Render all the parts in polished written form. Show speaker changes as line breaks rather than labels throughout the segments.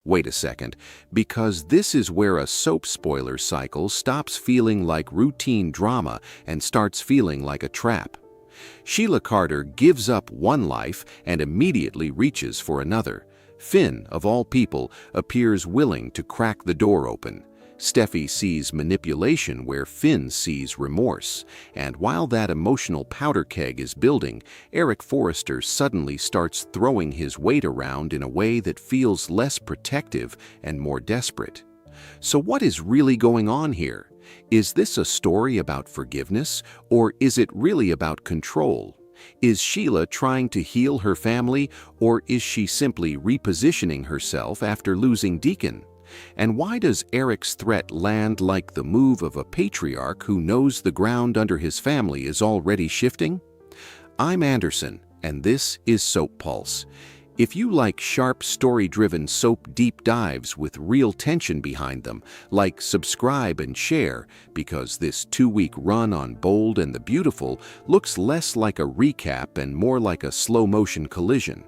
Wait a second, because this is where a soap spoiler cycle stops feeling like routine drama and starts feeling like a trap. Sheila Carter gives up one life and immediately reaches for another. Finn, of all people, appears willing to crack the door open. Steffy sees manipulation where Finn sees remorse, and while that emotional powder keg is building, Eric Forrester suddenly starts throwing his weight around in a way that feels less protective and more desperate. So what is really going on here? Is this a story about forgiveness, or is it really about control? Is Sheila trying to heal her family, or is she simply repositioning herself after losing Deacon? And why does Eric's threat land like the move of a patriarch who knows the ground under his family is already shifting? I'm Anderson, and this is Soap Pulse. If you like sharp, story-driven soap deep dives with real tension behind them, subscribe and share, because this 2-week run on Bold and the Beautiful looks less like a recap and more like a slow-motion collision.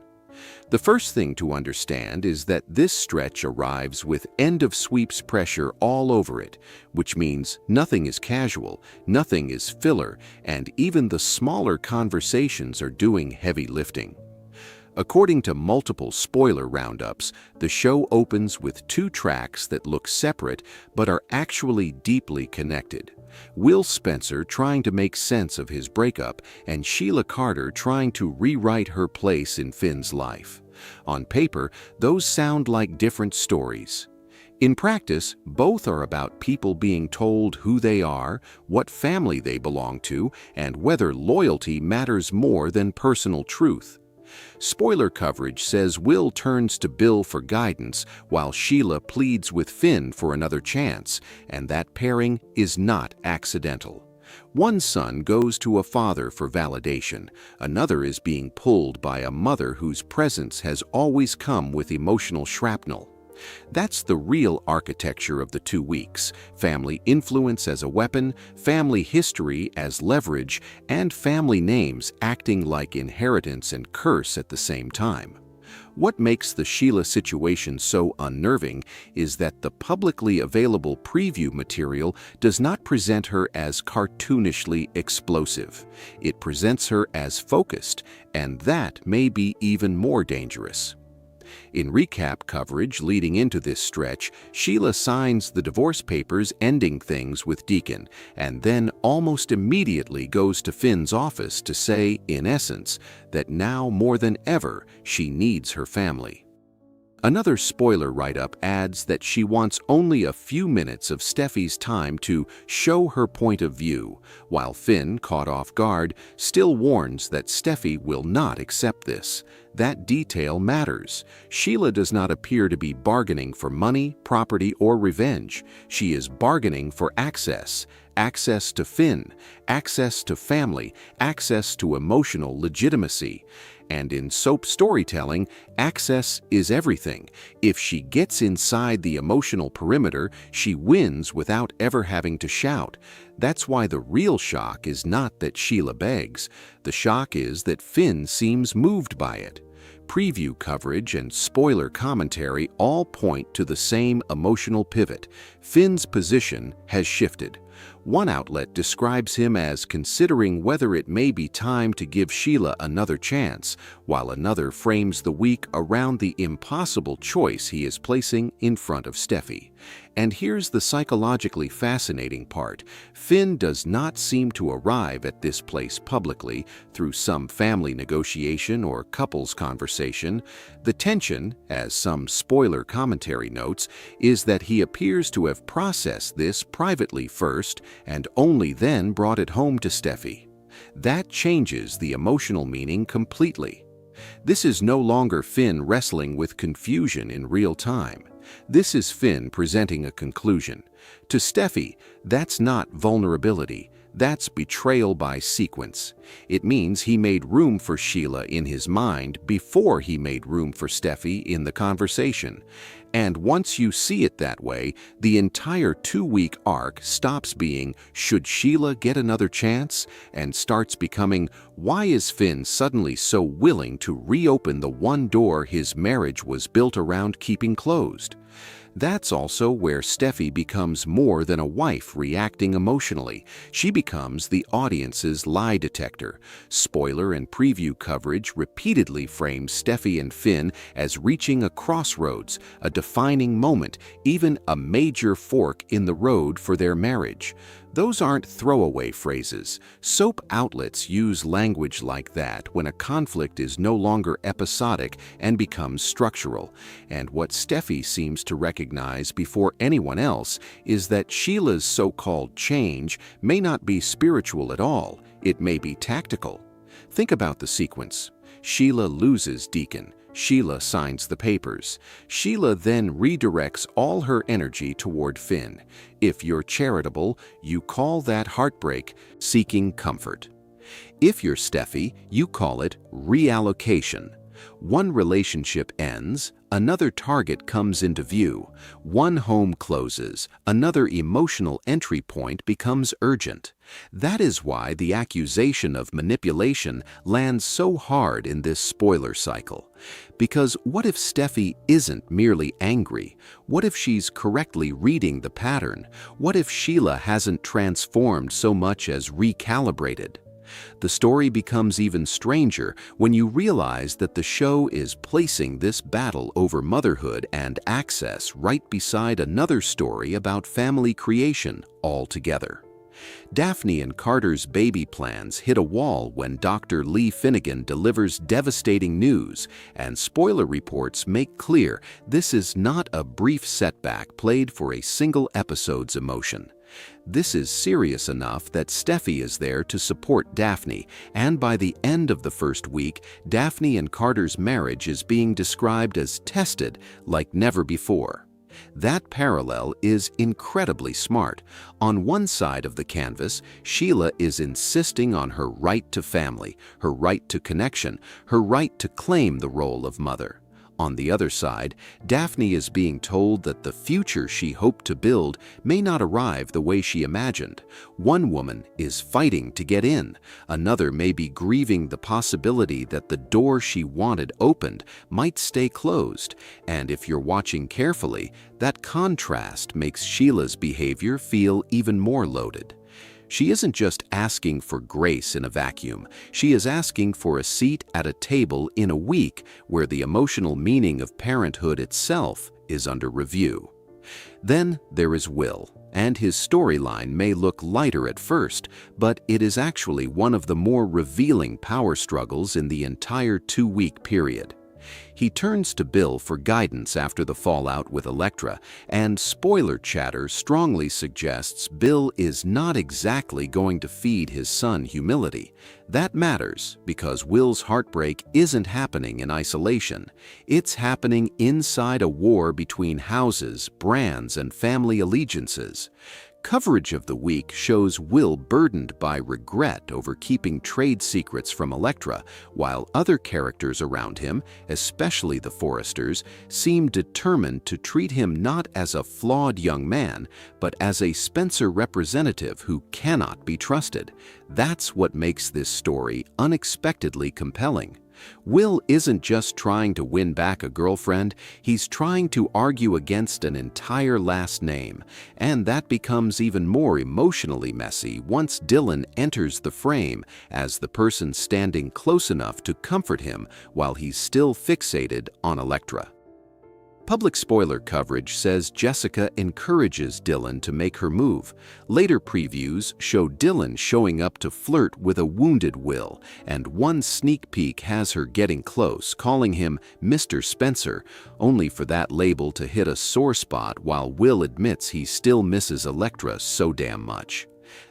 The first thing to understand is that this stretch arrives with end-of-sweeps pressure all over it, which means nothing is casual, nothing is filler, and even the smaller conversations are doing heavy lifting. According to multiple spoiler roundups, the show opens with 2 tracks that look separate but are actually deeply connected. Will Spencer trying to make sense of his breakup, and Sheila Carter trying to rewrite her place in Finn's life. On paper, those sound like different stories. In practice, both are about people being told who they are, what family they belong to, and whether loyalty matters more than personal truth. Spoiler coverage says Will turns to Bill for guidance while Sheila pleads with Finn for another chance, and that pairing is not accidental. One son goes to a father for validation, another is being pulled by a mother whose presence has always come with emotional shrapnel. That's the real architecture of the 2 weeks: family influence as a weapon, family history as leverage, and family names acting like inheritance and curse at the same time. What makes the Sheila situation so unnerving is that the publicly available preview material does not present her as cartoonishly explosive. It presents her as focused, and that may be even more dangerous. In recap coverage leading into this stretch, Sheila signs the divorce papers ending things with Deacon, and then almost immediately goes to Finn's office to say, in essence, that now more than ever she needs her family. Another spoiler write-up adds that she wants only a few minutes of Steffy's time to show her point of view, while Finn, caught off guard, still warns that Steffy will not accept this. That detail matters. Sheila does not appear to be bargaining for money, property, or revenge. She is bargaining for access. Access to Finn, access to family, access to emotional legitimacy. And in soap storytelling, access is everything. If she gets inside the emotional perimeter, she wins without ever having to shout. That's why the real shock is not that Sheila begs. The shock is that Finn seems moved by it. Preview coverage and spoiler commentary all point to the same emotional pivot. Finn's position has shifted. One outlet describes him as considering whether it may be time to give Sheila another chance, while another frames the week around the impossible choice he is placing in front of Steffy. And here's the psychologically fascinating part. Finn does not seem to arrive at this place publicly through some family negotiation or couples conversation. The tension, as some spoiler commentary notes, is that he appears to have processed this privately first and only then brought it home to Steffy. That changes the emotional meaning completely. This is no longer Finn wrestling with confusion in real time. This is Finn presenting a conclusion. To Steffy, that's not vulnerability, That's betrayal by sequence. It means he made room for Sheila in his mind before he made room for Steffy in the conversation. And once you see it that way, the entire 2-week arc stops being, should Sheila get another chance? And starts becoming, why is Finn suddenly so willing to reopen the one door his marriage was built around keeping closed? That's also where Steffy becomes more than a wife reacting emotionally. She becomes the audience's lie detector. Spoiler and preview coverage repeatedly frames Steffy and Finn as reaching a crossroads, a defining moment, even a major fork in the road for their marriage. Those aren't throwaway phrases. Soap outlets use language like that when a conflict is no longer episodic and becomes structural. And what Steffy seems to recognize before anyone else is that Sheila'S so-called change may not be spiritual at all. It may be tactical. Think about the sequence. Sheila loses Deacon. Sheila signs the papers. Sheila then redirects all her energy toward Finn. If you're charitable, you call that heartbreak, seeking comfort. If you're Steffy, you call it reallocation. One relationship ends, another target comes into view. One home closes, another emotional entry point becomes urgent. That is why the accusation of manipulation lands so hard in this spoiler cycle. Because what if Steffy isn't merely angry? What if she's correctly reading the pattern? What if Sheila hasn't transformed so much as recalibrated? The story becomes even stranger when you realize that the show is placing this battle over motherhood and access right beside another story about family creation altogether. Daphne and Carter's baby plans hit a wall when Dr. Lee Finnegan delivers devastating news, and spoiler reports make clear this is not a brief setback played for a single episode's emotion. This is serious enough that Steffy is there to support Daphne, and by the end of the first week, Daphne and Carter's marriage is being described as tested like never before. That parallel is incredibly smart. On one side of the canvas, Sheila is insisting on her right to family, her right to connection, her right to claim the role of mother. On the other side, Daphne is being told that the future she hoped to build may not arrive the way she imagined. One woman is fighting to get in. Another may be grieving the possibility that the door she wanted opened might stay closed. And if you're watching carefully, that contrast makes Sheila'S behavior feel even more loaded. She isn't just asking for grace in a vacuum. She is asking for a seat at a table in a week where the emotional meaning of parenthood itself is under review. Then there is Will, and his storyline may look lighter at first, but it is actually one of the more revealing power struggles in the entire 2-week period. He turns to Bill for guidance after the fallout with Elektra, and spoiler chatter strongly suggests Bill is not exactly going to feed his son humility. That matters because Will's heartbreak isn't happening in isolation. It's happening inside a war between houses, brands, and family allegiances. Coverage of the week shows Will burdened by regret over keeping trade secrets from Elektra, while other characters around him, especially the Forresters, seem determined to treat him not as a flawed young man, but as a Spencer representative who cannot be trusted. That's what makes this story unexpectedly compelling. Will isn't just trying to win back a girlfriend, he's trying to argue against an entire last name, and that becomes even more emotionally messy once Dylan enters the frame as the person standing close enough to comfort him while he's still fixated on Elektra. Public spoiler coverage says Jessica encourages Dylan to make her move. Later previews show Dylan showing up to flirt with a wounded Will, and one sneak peek has her getting close, calling him Mr. Spencer, only for that label to hit a sore spot while Will admits he still misses Elektra so damn much.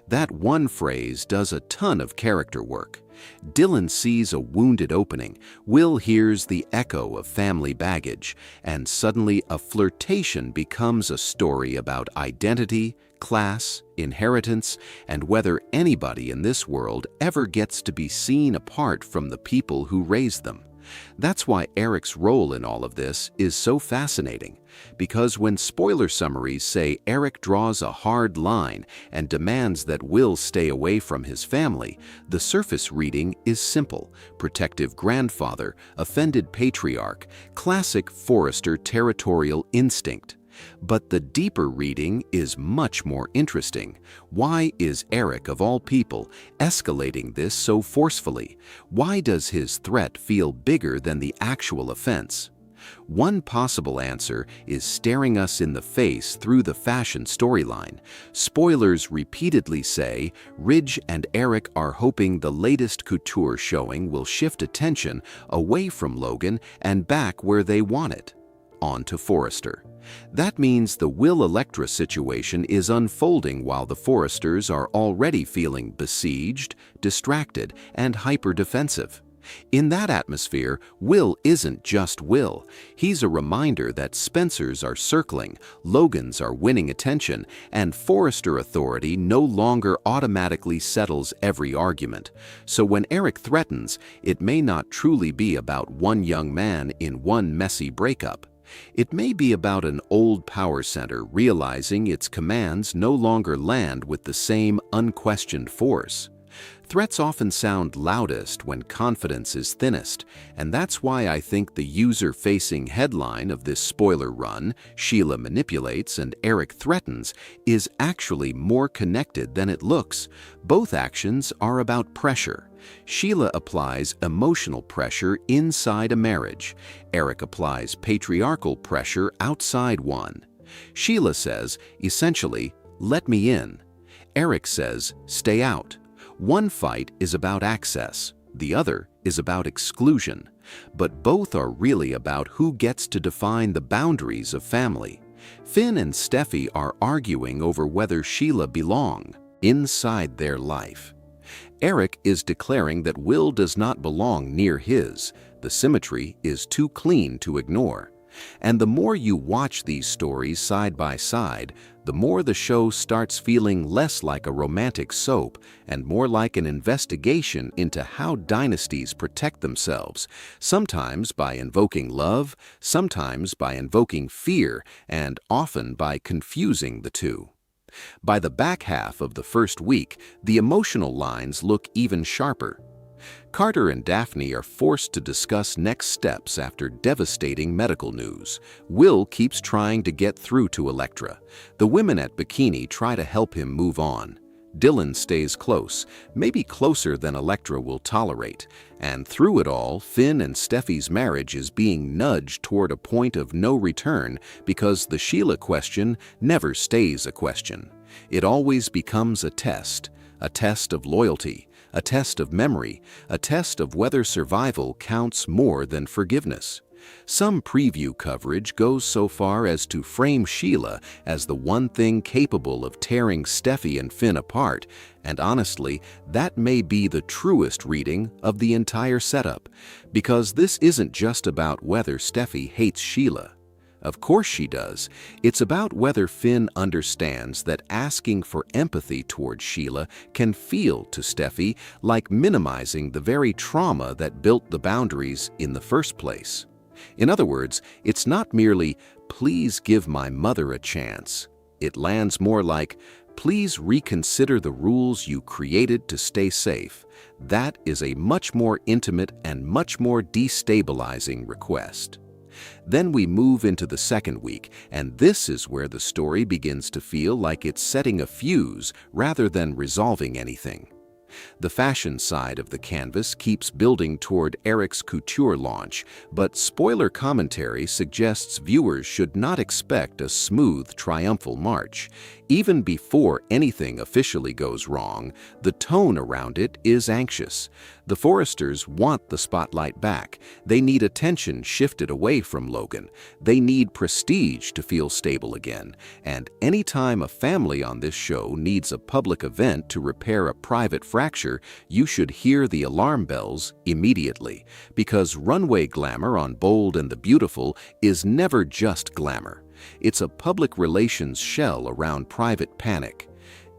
That one phrase does a ton of character work. Dylan sees a wounded opening, Will hears the echo of family baggage, and suddenly a flirtation becomes a story about identity, class, inheritance, and whether anybody in this world ever gets to be seen apart from the people who raised them. That's why Eric's role in all of this is so fascinating, because when spoiler summaries say Eric draws a hard line and demands that Will stay away from his family, the surface reading is simple: protective grandfather, offended patriarch, classic Forrester territorial instinct. But the deeper reading is much more interesting. Why is Eric, of all people, escalating this so forcefully? Why does his threat feel bigger than the actual offense? One possible answer is staring us in the face through the fashion storyline. Spoilers repeatedly say Ridge and Eric are hoping the latest couture showing will shift attention away from Logan and back where they want it, on to Forrester. That means the Will-Electra situation is unfolding while the Forresters are already feeling besieged, distracted, and hyper-defensive. In that atmosphere, Will isn't just Will. He's a reminder that Spencers are circling, Logans are winning attention, and Forrester authority no longer automatically settles every argument. So when Eric threatens, it may not truly be about one young man in one messy breakup. It may be about an old power center realizing its commands no longer land with the same unquestioned force. Threats often sound loudest when confidence is thinnest, and that's why I think the user-facing headline of this spoiler run, Sheila manipulates and Eric threatens, is actually more connected than it looks. Both actions are about pressure. Sheila applies emotional pressure inside a marriage. Eric applies patriarchal pressure outside one. Sheila says, essentially, "Let me in." Eric says, "Stay out." One fight is about access, the other is about exclusion, but both are really about who gets to define the boundaries of family. Finn and Steffy are arguing over whether Sheila belongs inside their life. Eric is declaring that Will does not belong near his. The symmetry is too clean to ignore. And the more you watch these stories side by side, the more the show starts feeling less like a romantic soap and more like an investigation into how dynasties protect themselves, sometimes by invoking love, sometimes by invoking fear, and often by confusing the two. By the back half of the first week, the emotional lines look even sharper. Carter and Daphne are forced to discuss next steps after devastating medical news. Will keeps trying to get through to Electra. The women at Bikini try to help him move on. Dylan stays close, maybe closer than Electra will tolerate. And through it all, Finn and Steffy's marriage is being nudged toward a point of no return because the Sheila question never stays a question. It always becomes a test of loyalty, a test of memory, a test of whether survival counts more than forgiveness. Some preview coverage goes so far as to frame Sheila as the one thing capable of tearing Steffy and Finn apart, and honestly, that may be the truest reading of the entire setup, because this isn't just about whether Steffy hates Sheila. Of course she does. It's about whether Finn understands that asking for empathy towards Sheila can feel to Steffy like minimizing the very trauma that built the boundaries in the first place. In other words, it's not merely, "Please give my mother a chance." It lands more like, "Please reconsider the rules you created to stay safe." That is a much more intimate and much more destabilizing request. Then we move into the second week, and this is where the story begins to feel like it's setting a fuse rather than resolving anything. The fashion side of the canvas keeps building toward Eric's couture launch, but spoiler commentary suggests viewers should not expect a smooth, triumphal march. Even before anything officially goes wrong, the tone around it is anxious. The Forresters want the spotlight back. They need attention shifted away from Logan. They need prestige to feel stable again. And anytime a family on this show needs a public event to repair a private fracture, you should hear the alarm bells immediately. Because runway glamour on Bold and the Beautiful is never just glamour. It's a public relations shell around private panic.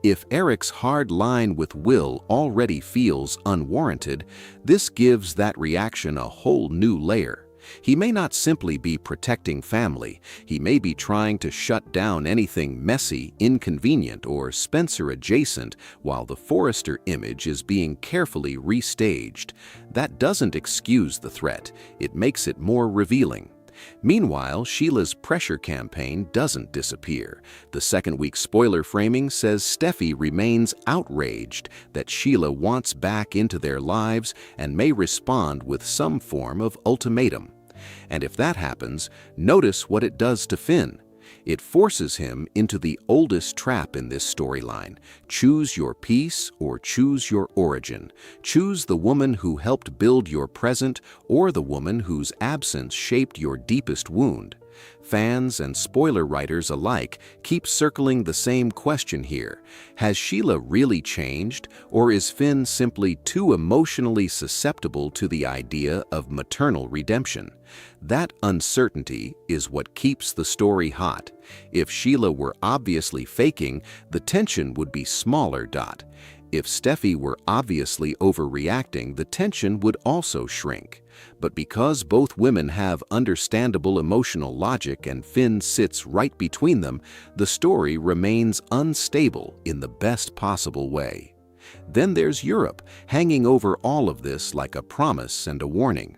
If Eric's hard line with Will already feels unwarranted, this gives that reaction a whole new layer. He may not simply be protecting family, he may be trying to shut down anything messy, inconvenient, or Spencer adjacent while the Forrester image is being carefully restaged. That doesn't excuse the threat, it makes it more revealing. Meanwhile, Sheila'S pressure campaign doesn't disappear. The second-week spoiler framing says Steffy remains outraged that Sheila wants back into their lives and may respond with some form of ultimatum. And if that happens, notice what it does to Finn. It forces him into the oldest trap in this storyline. Choose your peace or choose your origin. Choose the woman who helped build your present or the woman whose absence shaped your deepest wound. Fans and spoiler writers alike keep circling the same question here. Has Sheila really changed, or is Finn simply too emotionally susceptible to the idea of maternal redemption? That uncertainty is what keeps the story hot. If Sheila were obviously faking, the tension would be smaller. If Steffy were obviously overreacting, the tension would also shrink. But because both women have understandable emotional logic and Finn sits right between them, the story remains unstable in the best possible way. Then there's Europe, hanging over all of this like a promise and a warning.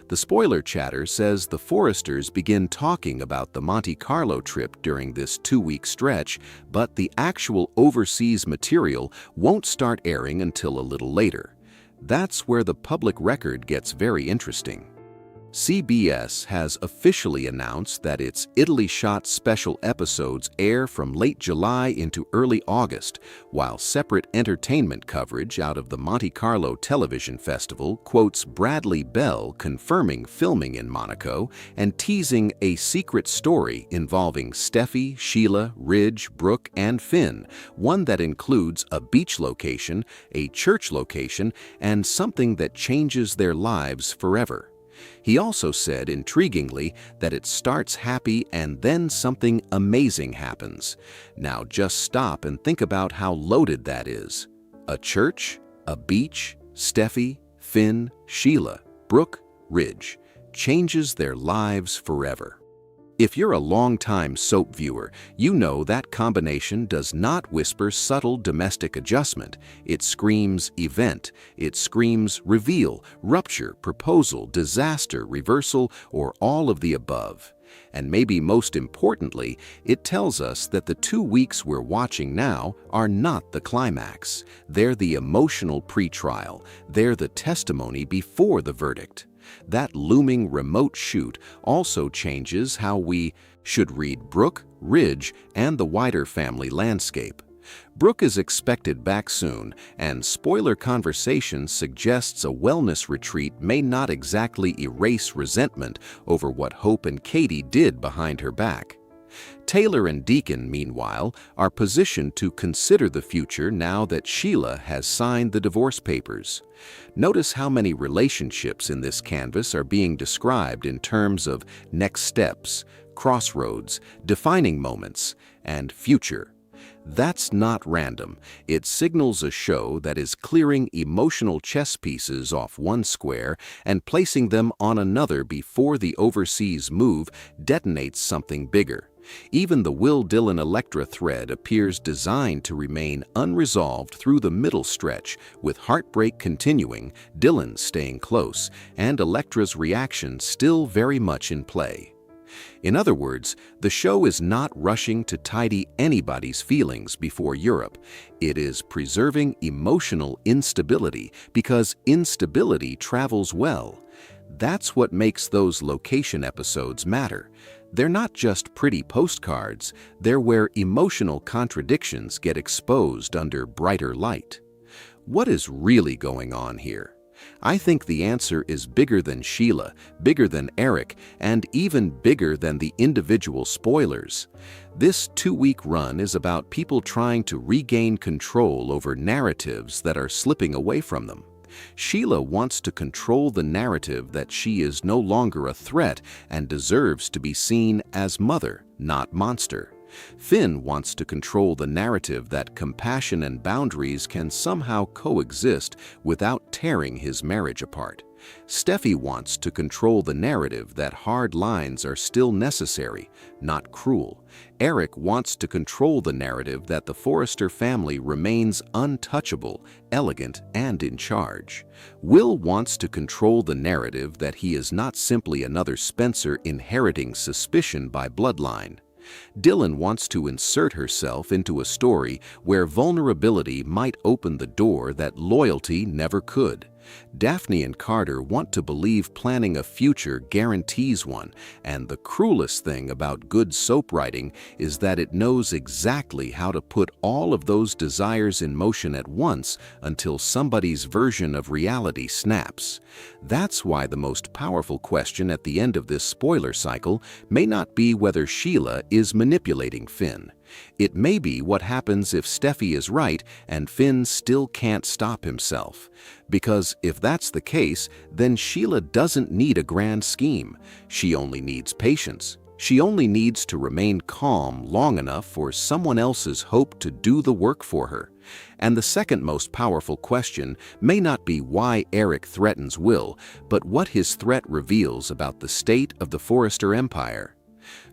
The spoiler chatter says the Forresters begin talking about the Monte Carlo trip during this 2-week stretch, but the actual overseas material won't start airing until a little later. That's where the public record gets very interesting. CBS has officially announced that its Italy-shot special episodes air from late July into early August, while separate entertainment coverage out of the Monte Carlo Television Festival quotes Bradley Bell confirming filming in Monaco and teasing a secret story involving Steffy, Sheila, Ridge, Brooke, and Finn, one that includes a beach location, a church location, and something that changes their lives forever. He also said, intriguingly, that it starts happy and then something amazing happens. Now just stop and think about how loaded that is. A church, a beach, Steffy, Finn, Sheila, Brooke, Ridge. Changes their lives forever. If you're a long-time soap viewer, you know that combination does not whisper subtle domestic adjustment. It screams event. It screams reveal, rupture, proposal, disaster, reversal, or all of the above. And maybe most importantly, it tells us that the 2 weeks we're watching now are not the climax. They're the emotional pre-trial. They're the testimony before the verdict. That looming remote shoot also changes how we should read Brooke, Ridge, and the wider family landscape. Brooke is expected back soon, and spoiler conversation suggests a wellness retreat may not exactly erase resentment over what Hope and Katie did behind her back. Taylor and Deacon, meanwhile, are positioned to consider the future now that Sheila has signed the divorce papers. Notice how many relationships in this canvas are being described in terms of next steps, crossroads, defining moments, and future. That's not random. It signals a show that is clearing emotional chess pieces off one square and placing them on another before the overseas move detonates something bigger. Even the Will Dylan-Electra thread appears designed to remain unresolved through the middle stretch, with heartbreak continuing, Dylan staying close, and Electra's reaction still very much in play. In other words, the show is not rushing to tidy anybody's feelings before Europe. It is preserving emotional instability because instability travels well. That's what makes those location episodes matter. They're not just pretty postcards, they're where emotional contradictions get exposed under brighter light. What is really going on here? I think the answer is bigger than Sheila, bigger than Eric, and even bigger than the individual spoilers. This 2-week run is about people trying to regain control over narratives that are slipping away from them. Sheila wants to control the narrative that she is no longer a threat and deserves to be seen as mother, not monster. Finn wants to control the narrative that compassion and boundaries can somehow coexist without tearing his marriage apart. Steffy wants to control the narrative that hard lines are still necessary, not cruel. Eric wants to control the narrative that the Forrester family remains untouchable, elegant, and in charge. Will wants to control the narrative that he is not simply another Spencer inheriting suspicion by bloodline. Dylan wants to insert herself into a story where vulnerability might open the door that loyalty never could. Daphne and Carter want to believe planning a future guarantees one, and the cruelest thing about good soap writing is that it knows exactly how to put all of those desires in motion at once until somebody's version of reality snaps. That's why the most powerful question at the end of this spoiler cycle may not be whether Sheila is manipulating Finn. It may be what happens if Steffy is right and Finn still can't stop himself. Because if that's the case, then Sheila doesn't need a grand scheme. She only needs patience. She only needs to remain calm long enough for someone else's hope to do the work for her. And the second most powerful question may not be why Eric threatens Will, but what his threat reveals about the state of the Forrester Empire.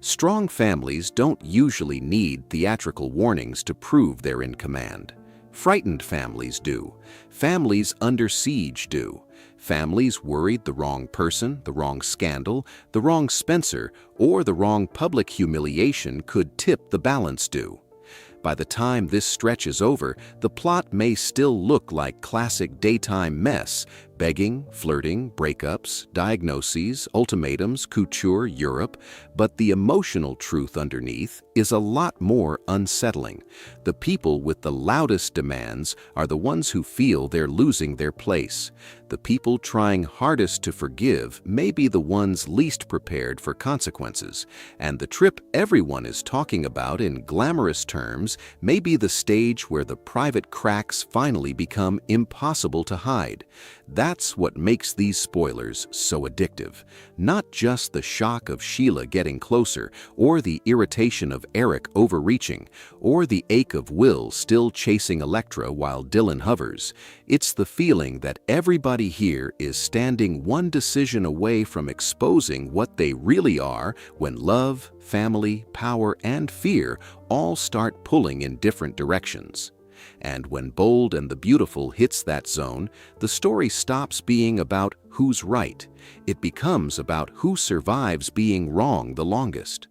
Strong families don't usually need theatrical warnings to prove they're in command. Frightened families do. Families under siege do. Families worried the wrong person, the wrong scandal, the wrong Spencer, or the wrong public humiliation could tip the balance do. By the time this stretch is over, the plot may still look like classic daytime mess: begging, flirting, breakups, diagnoses, ultimatums, couture, Europe, but the emotional truth underneath is a lot more unsettling. The people with the loudest demands are the ones who feel they're losing their place. The people trying hardest to forgive may be the ones least prepared for consequences, and the trip everyone is talking about in glamorous terms may be the stage where the private cracks finally become impossible to hide. That's what makes these spoilers so addictive. Not just the shock of Sheila getting closer, or the irritation of Eric overreaching, or the ache of Will still chasing Elektra while Dylan hovers. It's the feeling that everybody here is standing one decision away from exposing what they really are when love, family, power, and fear all start pulling in different directions. And when Bold and the Beautiful hits that zone, the story stops being about who's right. It becomes about who survives being wrong the longest.